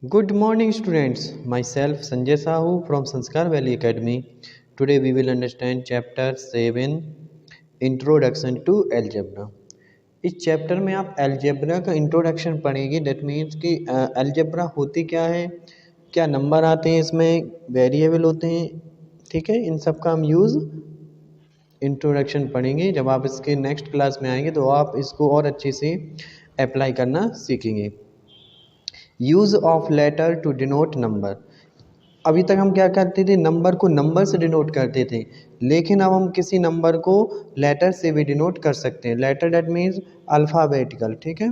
Good morning, students. Myself Sanjay Sahu from Sanskar Valley Academy. Today we will understand chapter 7 Introduction to Algebra. इस chapter में आप algebra का introduction पढ़ेंगे. That means कि algebra होती क्या है, क्या नंबर आते हैं, इसमें वेरिएबल होते हैं. ठीक है, इन सब का हम यूज़ इंट्रोडक्शन पढ़ेंगे. जब आप इसके नेक्स्ट क्लास में आएंगे तो आप इसको और अच्छे से अप्लाई करना सीखेंगे. Use of letter to denote number. अभी तक हम क्या करते थे, नंबर को नंबर से डिनोट करते थे, लेकिन अब हम किसी नंबर को लेटर से भी डिनोट कर सकते हैं. Letter that means alphabetical. ठीक है.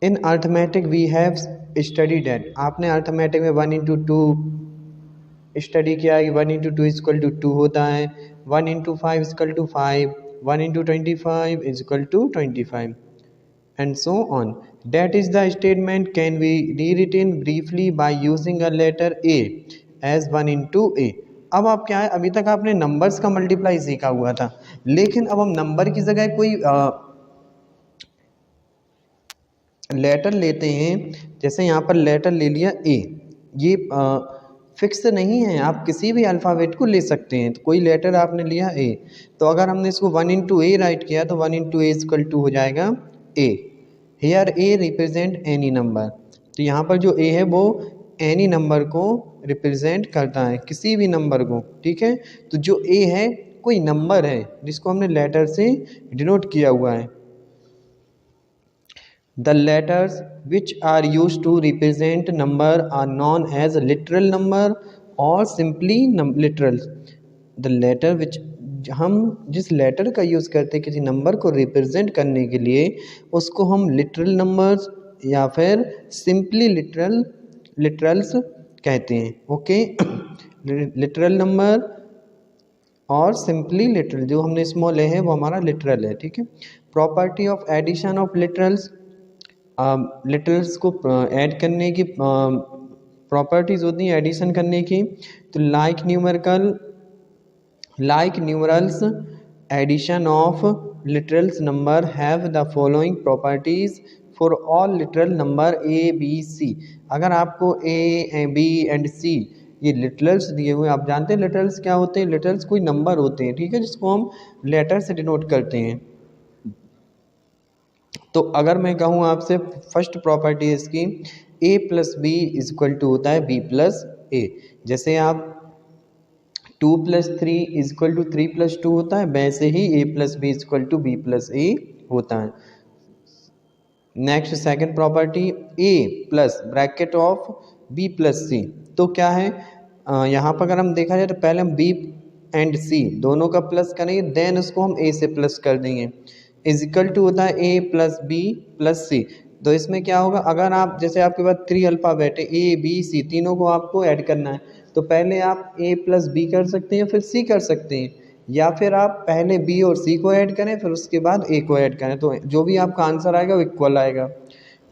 In arithmetic we have study that. आपने अर्थमेटिक में 1 into 2 स्टडी किया है. 1 into 2 = 2 होता है. 1 into 5 = 5. 1 into 25 = 25 and so on. That is the statement can be rewritten briefly by using a letter A as 1 into A. अब आप क्या है, अभी तक आपने नंबर्स का मल्टीप्लाई सीखा हुआ था, लेकिन अब हम नंबर की जगह कोई लेटर लेते हैं. जैसे यहाँ पर लेटर ले लिया A. ये फिक्स नहीं है, आप किसी भी अल्फ़ाबेट को ले सकते हैं. तो कोई लेटर आपने लिया A, तो अगर हमने इसको 1 into A राइट किया तो 1 into A = 2 हो जाएगा A. Here A represent any number. तो यहाँ पर जो A है वो एनी नंबर को रिप्रेजेंट करता है, किसी भी नंबर को. ठीक है, तो जो A है कोई नंबर है जिसको हमने लेटर से डिनोट किया हुआ है. The letters which are use to represent number are known as literal number और simply literals. The letter which, हम जिस लेटर का यूज़ करते हैं किसी नंबर को रिप्रेजेंट करने के लिए, उसको हम लिटरल नंबर्स या फिर सिंपली लिटरल्स कहते हैं. ओके, लिटरल नंबर और सिंपली लिटरल. जो हमने स्मॉल ए है वो हमारा लिटरल है. ठीक है. Property of addition of literals. Literals को ऐड करने की प्रॉपर्टीज़ होती हैं एडिशन करने की. तो like numerals, addition of literals number have the following properties for all literal number A, B, C. अगर आपको A, B and C ये लिटरल्स दिए हुए, आप जानते हैं लिटरल्स क्या होते हैं. लिटरल्स कोई नंबर होते हैं, ठीक है, जिसको हम लेटर से डिनोट करते हैं. तो अगर मैं कहूँ आपसे, फर्स्ट प्रॉपर्टी इसकी A + B = होता है B + A. जैसे आप 2 + 3 = 3 + 2 होता है, वैसे ही A + B = B + A होता है. Next second property A plus bracket of B + C. तो क्या है, यहाँ पर अगर हम देखा जाए तो पहले हम B and C दोनों का प्लस करेंगे, देन उसको हम A से प्लस कर देंगे. = होता है A + B + C. तो इसमें क्या होगा, अगर आप जैसे आपके पास 3 अल्फ़ाबेट है A, B, C, तीनों को आपको ऐड करना है, तो पहले आप A + B कर सकते हैं, फिर C कर सकते हैं, या फिर आप पहले B और C को ऐड करें फिर उसके बाद A को ऐड करें. तो जो भी आपका आंसर आएगा वो इक्वल आएगा.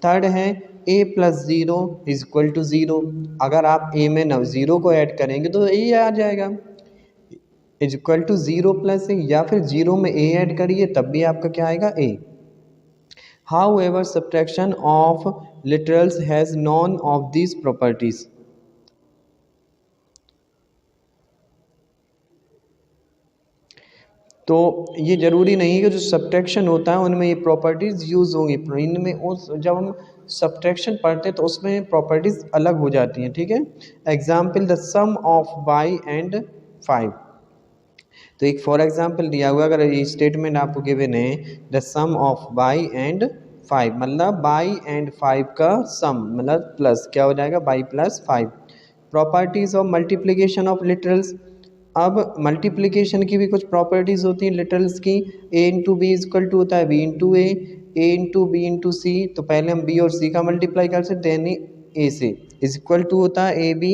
थर्ड है A + 0 = 0. अगर आप A में 0 को ऐड करेंगे तो A आ जाएगा. = 0 + A, या फिर 0 में A ऐड करिए तब भी आपका क्या आएगा A. However, subtraction of literals has none of these properties. तो ये ज़रूरी नहीं कि जो सब्ट्रैक्शन होता है उनमें ये प्रॉपर्टीज़ यूज़ होंगी. इनमें उस जब हम सब्ट्रैक्शन पढ़ते हैं तो उसमें प्रॉपर्टीज़ अलग हो जाती हैं. ठीक है. Example the sum of y and 5. तो एक फॉर एग्जाम्पल दिया हुआ, अगर ये स्टेटमेंट आपको गिवन है the sum of y and 5, मतलब y and 5 का सम मतलब प्लस क्या हो जाएगा y + 5. Properties of multiplication of literals. अब मल्टीप्लिकेशन की भी कुछ प्रॉपर्टीज़ होती हैं लिटरल्स की. A × B = होता है B × A × B × C. तो पहले हम B और C का मल्टीप्लाई कर सकते हैं, यानी A से. = होता है A B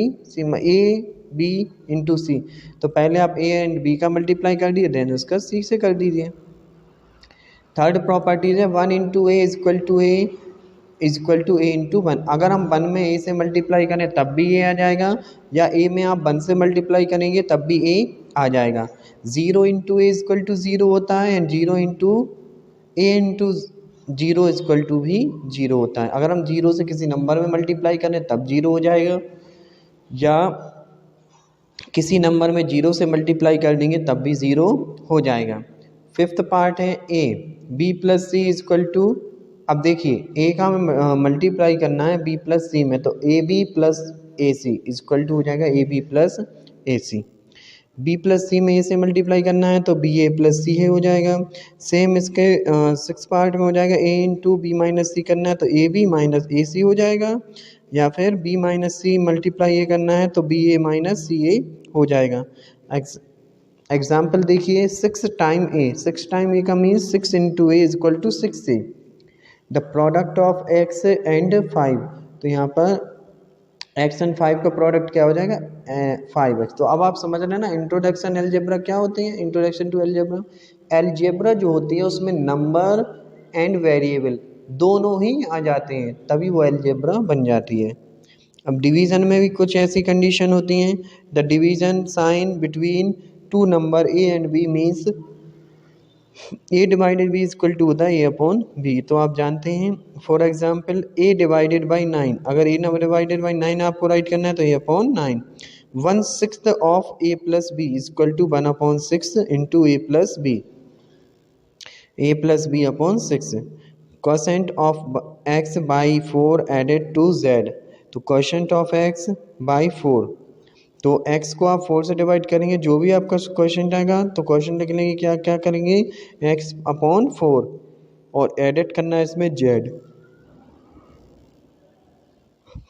× C. तो पहले आप A and B का मल्टीप्लाई कर दिए, देन उसका C से कर दीजिए. थर्ड प्रॉपर्टीज है 1 × A = A × 1. अगर हम 1 में A से मल्टीप्लाई करें तब भी A आ जाएगा, या A में आप 1 से मल्टीप्लाई करेंगे तब भी A आ जाएगा. 0 × A = 0 होता है, and 0 × A × zero equal to भी जीरो होता है। अगर हम जीरो से किसी नंबर में मल्टीप्लाई करें तब जीरो हो जाएगा, या किसी नंबर में जीरो से मल्टीप्लाई कर देंगे तब भी ज़ीरो हो जाएगा। फिफ्थ पार्ट है A B plus C equal to, अब देखिए ए का हमें मल्टीप्लाई करना है बी प्लस सी में, तो A B plus A C equal to हो जाएगा A B plus A C. B plus C में ए से मल्टीप्लाई करना है तो बी ए प्लस सी है हो जाएगा। सेम इसके सिक्स पार्ट में हो जाएगा ए इंटू बी माइनस सी करना है तो ए बी माइनस ए सी हो जाएगा, या फिर बी माइनस सी मल्टीप्लाई ए करना है तो बी ए माइनस सी ए हो जाएगा। एग्जाम्पल देखिए, 6 टाइम ए का means 6 into A equal to 6 A. The product of X and 5, तो यहाँ पर एक्स एंड 5 का प्रोडक्ट क्या हो जाएगा 5x। तो अब आप समझ रहे हैं ना इंट्रोडक्शन एलजेब्रा क्या होती है। इंट्रोडक्शन टू एलजेब्रा, एलजेब्रा जो होती है उसमें नंबर एंड वेरिएबल दोनों ही आ जाते हैं तभी वो एलजेब्रा बन जाती है। अब डिवीज़न में भी कुछ ऐसी कंडीशन होती हैं। The division sign between two number A and B means A divided B equal to होता है ए अपॉन बी। तो आप जानते हैं for example A divided by 9, अगर ए डिवाइडेड बाई 9 आपको राइट करना है तो A upon 9। 1/6 of A plus B equal to 1/6 into A plus B upon 6। Quotient of X by 4 added to Z, तो क्वोशेंट ऑफ एक्स बाई 4, तो x को आप 4 से डिवाइड करेंगे जो भी आपका क्वेश्चन आएगा तो क्वेश्चन लिख लेंगे क्या क्या करेंगे x अपॉन 4 और एडिट करना है इसमें z।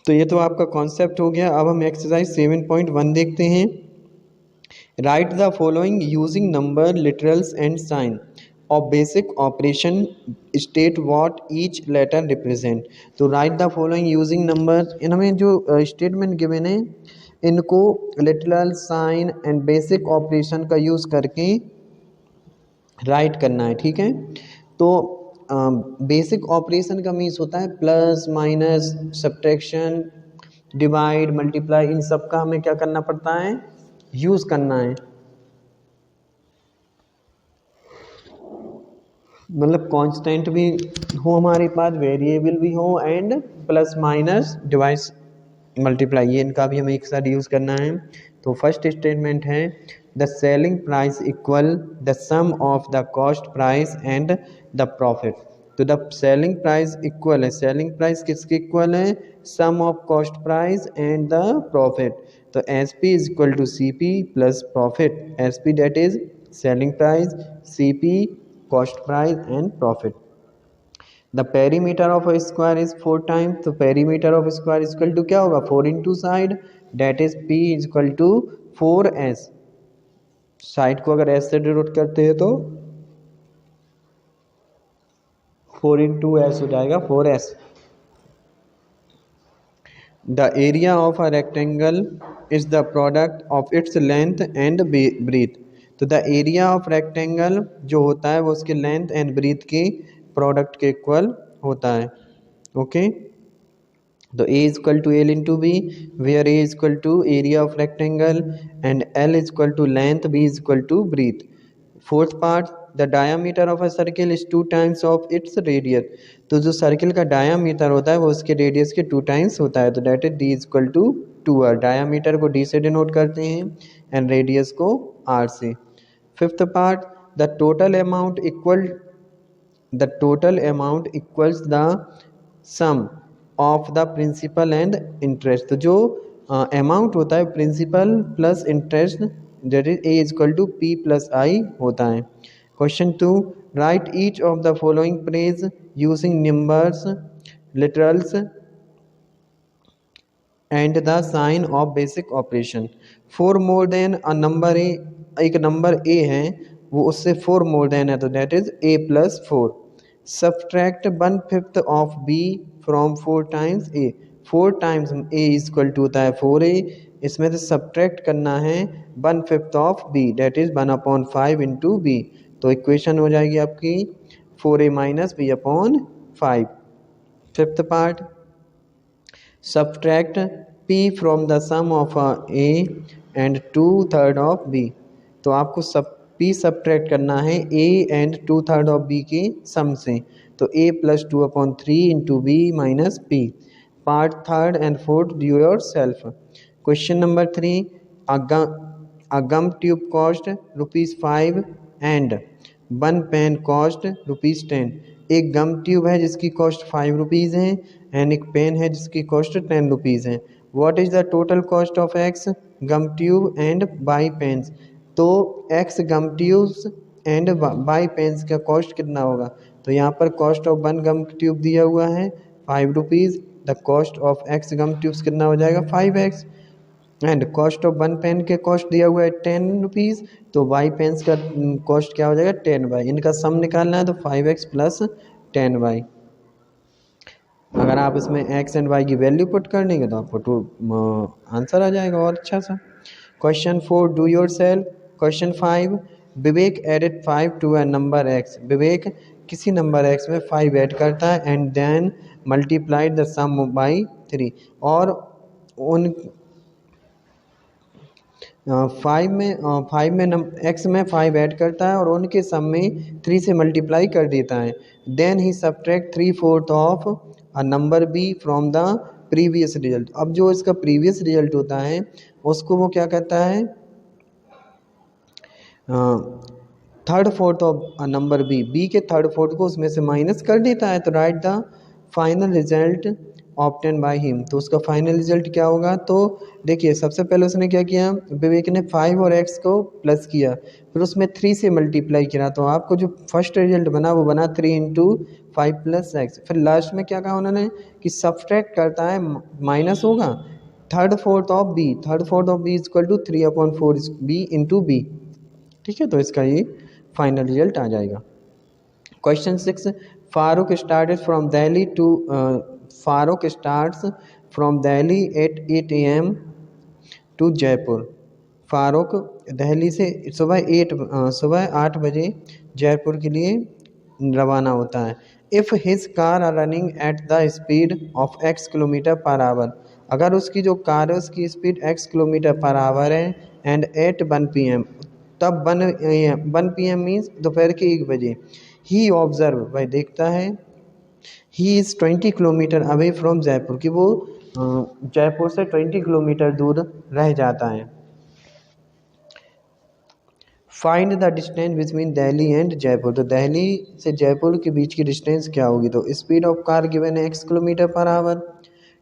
तो ये तो आपका कॉन्सेप्ट हो गया। अब हम एक्सरसाइज 7.1 देखते हैं। Write the following using number literals and sign of basic operation, state what each letter represent. तो write the following using number, इनमें जो स्टेटमेंट गिवन है इनको literal sign and basic operation का यूज़ करके राइट करना है, ठीक है। तो बेसिक ऑपरेशन का मीन्स होता है plus minus subtraction divide multiply, इन सब का हमें क्या करना पड़ता है यूज़ करना है। मतलब कांस्टेंट भी हो हमारे पास, वेरिएबल भी हो and plus minus divide multiply, ये इनका भी हमें एक साथ यूज़ करना है। तो फर्स्ट स्टेटमेंट है the selling price equal the sum of the cost price and the profit. तो द सेलिंग प्राइस इक्वल है, सेलिंग प्राइस किसके इक्वल है sum of cost price and the profit. तो S P is equal to C P plus profit, S P that is selling price, C P cost price and profit. The perimeter of square is 4 times, तो perimeter of square equal to क्या होगा 4 into side, that is P equal to 4s। Side को अगर S से denote करते हैं तो 4 into S हो जाएगा 4s। The area of a rectangle is the product of its length and breadth. तो द एरिया ऑफ रेक्टेंगल जो होता है वो उसके लेंथ एंड ब्रीथ के प्रोडक्ट के इक्वल होता है, ओके। तो a is equal to L into B, where a is equal to area of rectangle and l is equal to length, b is equal to breadth. Fourth part the diameter of a circle is 2 times of its radius. तो जो circle का diameter होता है वो उसके radius के 2 times होता है, तो that is d is equal to 2r। Diameter को d से डिनोट करते हैं एंड रेडियस को r से। Fifth part the total amount equals the sum of the principal and interest. तो जो अमाउंट होता है principal plus interest that is A is equal to P plus I होता है। Question 2 write each of the following phrase using numbers literals and the sign of basic operation. 4 more than a number A, एक number A है वो उससे 4 मोर than है तो that is a plus 4। Subtract 1/5 of b from 4 times a, 4 times a is equal to होता है 4a, इसमें से सब्ट्रैक्ट करना है 1/5 of b that is 1/5 into b। तो इक्वेशन हो जाएगी आपकी 4a minus b upon 5। Fifth part subtract p from the sum of a and 2/3 of b। तो आपको p सब्ट्रैक्ट करना है a एंड 2/3 ऑफ b के सम से, तो a + 2/3 into B minus P. Part third and fourth do yourself. Question number 3, a gum tube cost ₹5 and 1 pen cost ₹10। एक gum tube है जिसकी कॉस्ट 5 रुपीज़ है and एक पेन है जिसकी कॉस्ट 10 रुपीज़ है। What is the total cost of X gum tube and Y pens. तो X gum tubes and Y pens का कॉस्ट कितना होगा, तो यहाँ पर कॉस्ट ऑफ 1 गम ट्यूब दिया हुआ है 5 rupees, the cost of X gum tubes कितना हो जाएगा 5x, and cost of 1 pen के कॉस्ट दिया हुआ है 10 रुपीज़, तो वाई पेन्स का कॉस्ट क्या हो जाएगा 10y। इनका सम निकालना है तो 5x + 10y। अगर आप इसमें x एंड y की वैल्यू पुट कर देंगे तो आपको आंसर आ जाएगा और अच्छा सा। Question 4 do yourself. Question 5, Vivek added 5 to a number x। Vivek किसी नंबर x में 5 ऐड करता है and then multiplied the sum by 3, और उन 5 में x में 5 ऐड करता है और उनके सम में 3 से मल्टीप्लाई कर देता है। देन ही subtract 3/4 of a number b from the previous result. अब जो इसका प्रीवियस रिजल्ट होता है उसको वो क्या कहता है, 3/4 ऑफ अ नंबर b के 3/4 को उसमें से माइनस कर देता है। तो write the final result obtain by him. तो उसका फाइनल रिजल्ट क्या होगा, तो देखिए सबसे पहले उसने क्या किया, विवेक ने 5 और x को प्लस किया, फिर उसमें 3 से मल्टीप्लाई किया, तो आपको जो फर्स्ट रिजल्ट बना वो बना 3 × 5 + x। फिर लास्ट में क्या कहा उन्होंने कि सब्ट्रैक्ट करता है, माइनस होगा 3/4 of b, 3/4 of b = 3/4 b into b। ठीक है, तो इसका ये फाइनल रिजल्ट आ जाएगा। Question 6, Farooq starts from Delhi at 8 AM to Jaipur. Farooq Delhi से सुबह 8 बजे जयपुर के लिए रवाना होता है। If his car are running at the speed of x km/h। अगर उसकी जो कार है उसकी स्पीड x km/h है एंड एट 1 PM, तब 1 PM मीन्स दोपहर के 1 बजे। ही ऑब्जर्व, वह देखता है, he is 20 kilometre away from Jaipur, कि वो जयपुर से 20 किलोमीटर दूर रह जाता है। Find the distance between Delhi and Jaipur. तो दिल्ली से जयपुर के बीच की डिस्टेंस क्या होगी, तो स्पीड ऑफ कार गिवन है x km/h,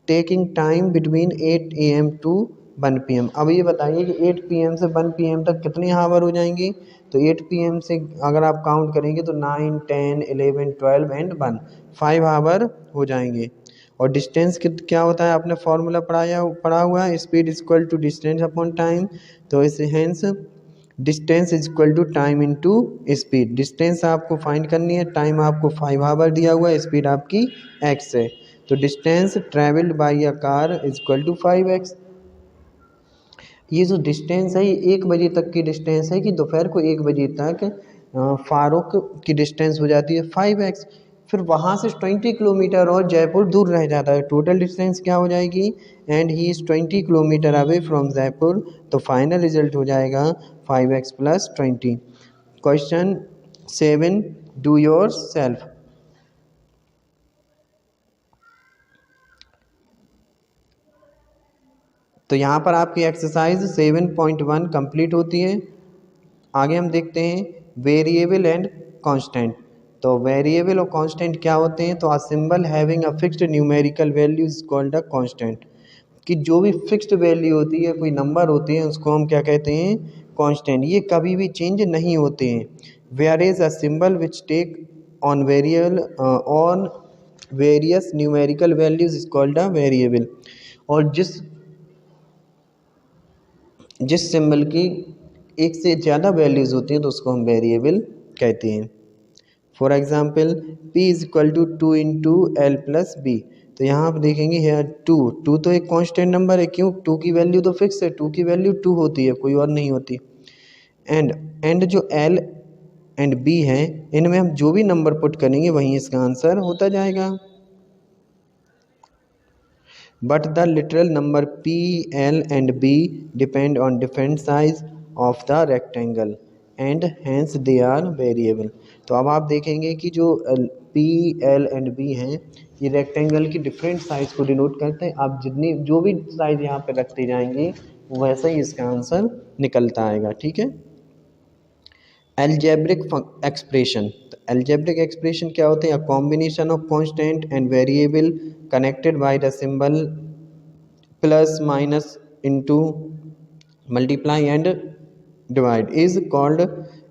taking time between 8 AM to 1 PM। अब ये बताइए कि 8 PM से 1 PM तक कितने हावर हो जाएंगे, तो 8 PM से अगर आप काउंट करेंगे तो 9, 10, 11, 12 एंड 1, 5 हावर हो जाएंगे। और डिस्टेंस क्या होता है, आपने फॉर्मूला पढ़ा हुआ है, speed equal to distance upon time. तो इस hence distance equal to time into speed. Distance आपको फाइंड करनी है, टाइम आपको 5 हावर दिया हुआ है, स्पीड आपकी x है, तो distance travelled by a car equal to 5x। ये जो डिस्टेंस है ये 1 बजे तक की डिस्टेंस है, कि दोपहर को 1 बजे तक फारूक की डिस्टेंस हो जाती है 5x। फिर वहाँ से 20 किलोमीटर और जयपुर दूर रह जाता है, टोटल डिस्टेंस क्या हो जाएगी, and he is 20 kilometre away from Jaipur, तो फाइनल रिजल्ट हो जाएगा 5x + 20। Question 7 do your self. तो यहाँ पर आपकी एक्सरसाइज 7.1 कंप्लीट होती है। आगे हम देखते हैं वेरिएबल एंड कांस्टेंट। तो वेरिएबल और कांस्टेंट क्या होते हैं, तो a symbol having a fixed numerical value is called a constant. कि जो भी फिक्स्ड वैल्यू होती है, कोई नंबर होते हैं, उसको हम क्या कहते हैं, कांस्टेंट। ये कभी भी चेंज नहीं होते हैं। Where is a symbol which take on various numerical values is called a variable. और जिस सिंबल की एक से ज़्यादा वैल्यूज़ होती हैं तो उसको हम वेरिएबल कहते हैं। For example p = 2 × l + b। तो यहाँ आप देखेंगे है 2 तो एक कांस्टेंट नंबर है, क्यों, 2 की वैल्यू तो फिक्स है, 2 की वैल्यू 2 होती है, कोई और नहीं होती। एंड जो l एंड b है, इनमें हम जो भी नंबर पुट करेंगे वहीं इसका आंसर होता जाएगा। But the literal number p, l and b depend on different size of the rectangle and hence they are variable. तो अब आप देखेंगे कि जो P, L एंड B हैं ये रेक्टेंगल की डिफरेंट साइज को डिनोट करते हैं। आप जितनी जो भी साइज यहाँ पे रखते जाएंगे वैसा ही इसका आंसर निकलता आएगा। ठीक है। एल्जेब्रिक एक्सप्रेशन, तो एल्जेब्रिक एक्सप्रेशन क्या होते हैं? A combination of constant and variable connected by the symbol plus minus into multiply and divide is called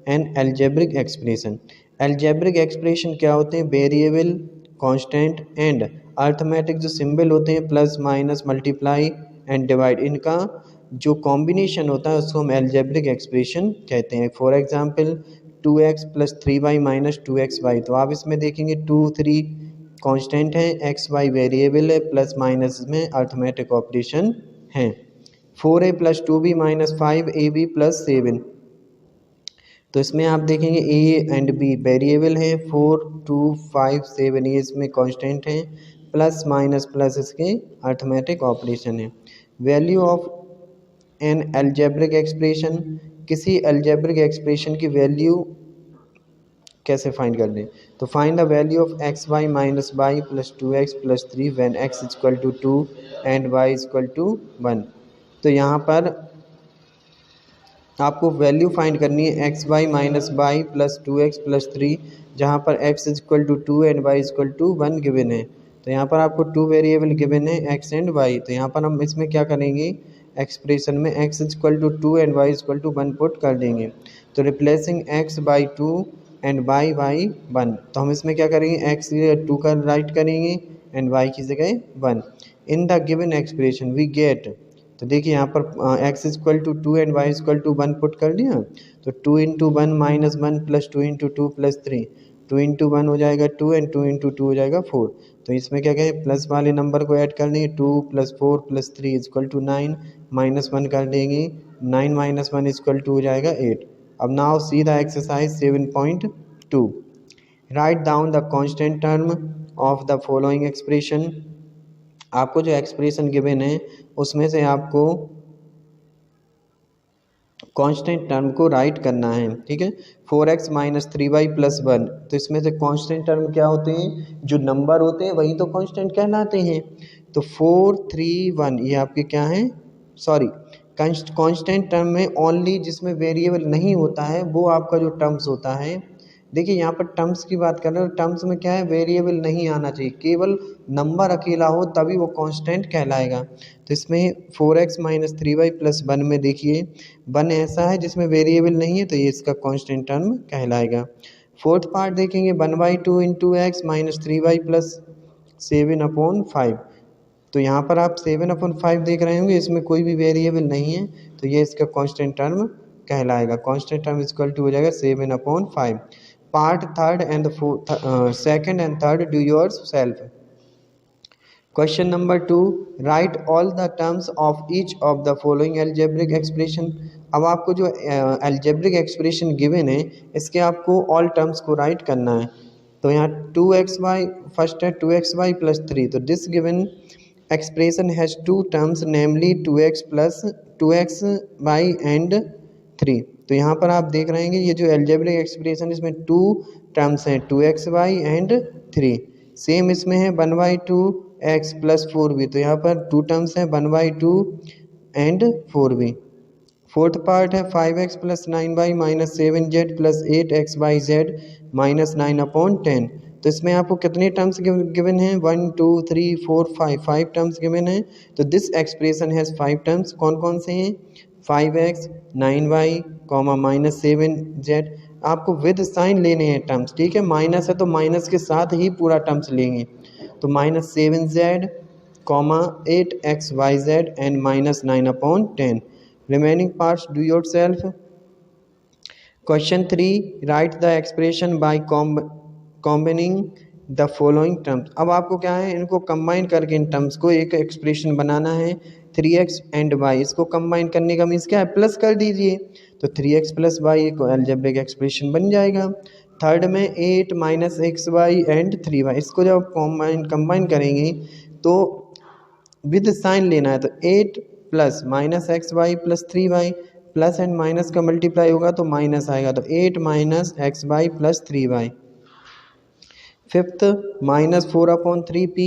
an algebraic expression. Algebraic expression क्या होते हैं? वेरिएबल, कांस्टेंट एंड अर्थमेटिक जो symbol होते हैं plus minus multiply and divide, इनका जो combination होता है उसको हम एल्जेब्रिक एक्सप्रेशन कहते हैं। For example 2x plus 3y minus 2xy, तो आप इसमें देखेंगे 2, 3 कांस्टेंट है, xy वेरिएबल है, प्लस माइनस में अर्थमेटिक ऑपरेशन है। 4a plus 2b minus 5ab plus 7, तो इसमें आप देखेंगे a एंड b वेरिएबल है, 4, 2, 5, 7 ये इसमें कांस्टेंट है, प्लस माइनस प्लस इसके अर्थमेटिक ऑपरेशन है। Value of an algebraic expression, किसी एल्जेब्रिक एक्सप्रेशन की वैल्यू कैसे फाइंड कर दें? तो find the value of x y minus y plus 2x plus 3 when x equal to 2 and y equal to 1। तो यहाँ पर आपको वैल्यू फाइंड करनी है x y minus y plus 2x plus 3, जहाँ पर x equal to 2 and y equal to 1 given है। तो यहाँ पर आपको 2 वेरिएबल गिवन है x एंड y, तो यहाँ पर हम इसमें क्या करेंगे? एक्सप्रेशन में x equal to 2 and y equal to 1 put कर देंगे। तो replacing x by 2 and y by 1, तो हम इसमें क्या करेंगे? x 2 का राइट करेंगे एंड y की जगह 1। In the given expression we get, तो देखिए यहाँ पर x equal to 2 and y equal to 1 put कर दिया, तो 2 into 1 minus 1 plus 2 into 2 plus 3, 2 into 1 हो जाएगा 2 एंड 2 इंटू 2 हो जाएगा 4। तो इसमें क्या कहें? प्लस वाले नंबर को ऐड कर देंगे, 2 plus 4 plus 3 equal to 9, minus 1 कर देंगे, 9 माइनस 1 इक्वल टू हो जाएगा 8। अब now see the exercise 7.2, write down the constant term of the following expression. आपको जो एक्सप्रेशन गिवन है उसमें से आपको कांस्टेंट टर्म को राइट करना है। ठीक है। 4x माइनस 3y प्लस 1, तो इसमें से कांस्टेंट टर्म क्या होते हैं? जो नंबर होते हैं वही तो कांस्टेंट कहलाते हैं। तो 4, 3, 1 ये आपके क्या हैं? सॉरी, कांस्टेंट टर्म में ओनली जिसमें वेरिएबल नहीं होता है वो आपका जो टर्म्स होता है। देखिए यहाँ पर टर्म्स की बात कर रहे हो, टर्म्स में क्या है? वेरिएबल नहीं आना चाहिए, केवल नंबर अकेला हो तभी वो कांस्टेंट कहलाएगा। तो इसमें 4x माइनस 3y प्लस 1 में देखिए 1 ऐसा है जिसमें वेरिएबल नहीं है, तो ये इसका कांस्टेंट टर्म कहलाएगा। फोर्थ पार्ट देखेंगे 1/2 into x minus 3y plus 7/5, तो यहाँ पर आप 7/5 देख रहे होंगे, इसमें कोई भी वेरिएबल नहीं है, तो ये इसका कांस्टेंट टर्म कहलाएगा। कांस्टेंट टर्म इक्वल टू हो जाएगा 7/5। Part third and second and third do yourself. Question number 2, right all the terms of each of the following algebraic expression. अब आपको जो एल्जेब्रिक एक्सप्रेशन गिवन है इसके आपको all terms को right करना है। तो यहाँ 2xy फर्स्ट है 2xy प्लस 3, तो this given expression has two terms namely 2x plus 2xy and 3। तो यहाँ पर आप देख रहे हैं ये जो एल्जेब्रिक एक्सप्रेशन इसमें 2 टर्म्स हैं 2xy एंड 3। सेम इसमें है 1/2x प्लस 4b, तो यहाँ पर 2 टर्म्स हैं 1/2 एंड 4b। फोर्थ पार्ट है 5x plus 9y minus 7z plus 8xyz minus 9/10, तो इसमें आपको कितने टर्म्स गिवन हैं? 1, 2, 3, 4, 5 टर्म्स गिवन हैं। तो दिस एक्सप्रेशन हैज़ 5 टर्म्स। कौन कौन से हैं? 5x, 9y, minus 7z। आपको विद साइन लेने हैं टर्म्स, ठीक है। माइनस है तो माइनस के साथ ही पूरा टर्म्स लेंगे, तो minus 7z, 8xyz and minus 9/10। Remaining parts do yourself. Question 3, write the expression by combining the following terms. अब आपको क्या है? इनको कंबाइन करके इन टर्म्स को एक एक्सप्रेशन बनाना है। 3x एंड y, इसको कंबाइन करने का मीन्स क्या है? प्लस कर दीजिए, तो 3x प्लस वाई को एल्जेब्रिक एक्सप्रेशन बन जाएगा। थर्ड में 8 माइनस xy एंड 3y, इसको जब कंबाइन करेंगे तो विद साइन लेना है, तो 8 plus minus xy plus 3y plus and minus का मल्टीप्लाई होगा तो माइनस आएगा, तो 8 minus x y plus 3y। Fifth -4/3p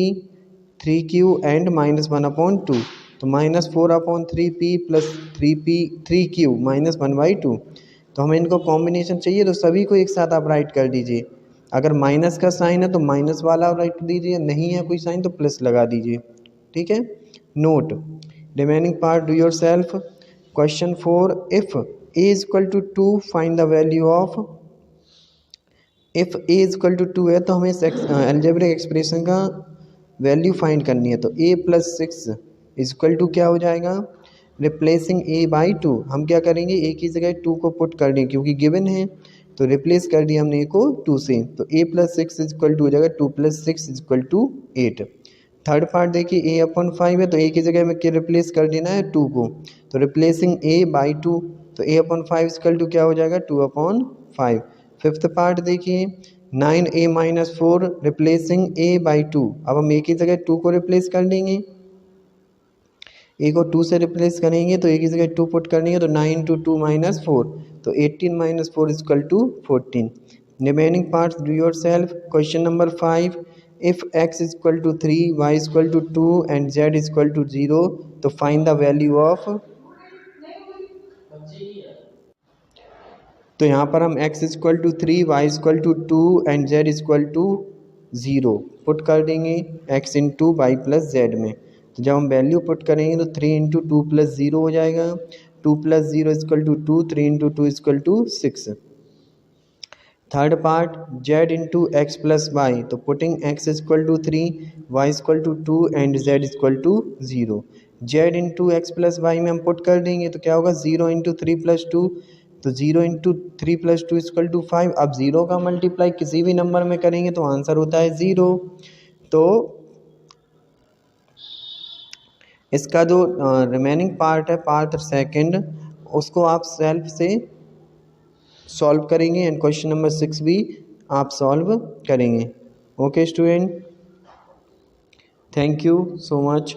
3q and -1/2, तो -4/3p प्लस 3q -1/2। तो हमें इनको कॉम्बिनेशन चाहिए, तो सभी को एक साथ आप राइट कर दीजिए। अगर माइनस का साइन है तो माइनस वाला राइट दीजिए, नहीं है कोई साइन तो प्लस लगा दीजिए, ठीक है। Note remaining part do yourself. Question 4, if a = 2 find the value of. If a = 2 है तो हमें अलजेब्रिक एक्सप्रेशन का वैल्यू फाइंड करनी है, तो a + 6 = क्या हो जाएगा, रिप्लेसिंग a बाई 2। हम क्या करेंगे, a की जगह 2 को पुट कर देंगे क्योंकि गिवन है, तो रिप्लेस कर दिया हमने a को 2 से, तो a + 6 = हो जाएगा 2 + 6 = 8। थर्ड पार्ट देखिए a/5 है, तो a की जगह में क्या रिप्लेस कर देना है 2 को, तो रिप्लेसिंग a बाई 2, तो a/5 = क्या हो जाएगा 2/5। फिफ्थ पार्ट देखिए 9a - 4 रिप्लेसिंग a बाई 2। अब हम a की जगह 2 को रिप्लेस कर देंगे, a को 2 से रिप्लेस करेंगे तो a की जगह 2 पुट कर देंगे, तो 9 × 2 - 4, तो 18 - 4 = 14। Remaining parts do yourself. Question number 5, if x = 3 y = 2 and z = 0, तो फाइंड द वैल्यू ऑफ। तो यहाँ पर हम x = 3 y = 2 and z = 0 put कर देंगे x × y + z में। तो जब हम वैल्यू पुट करेंगे तो 3 × 2 + 0 हो जाएगा, 2 + 0 = 2, 3 × 2 = 6। Third part z × x + y, तो putting x = 3 y = 2 and z = 0। z × x + y में हम पुट कर देंगे तो क्या होगा, 0 × 3 + 2, तो 0 × 3 + 2 = 5। अब 0 का मल्टीप्लाई किसी भी नंबर में करेंगे तो आंसर होता है 0। तो इसका जो रिमेनिंग पार्ट है, पार्ट सेकंड, उसको आप सेल्फ से सॉल्व करेंगे एंड क्वेश्चन नंबर 6 भी आप सॉल्व करेंगे। Okay student, thank you so much.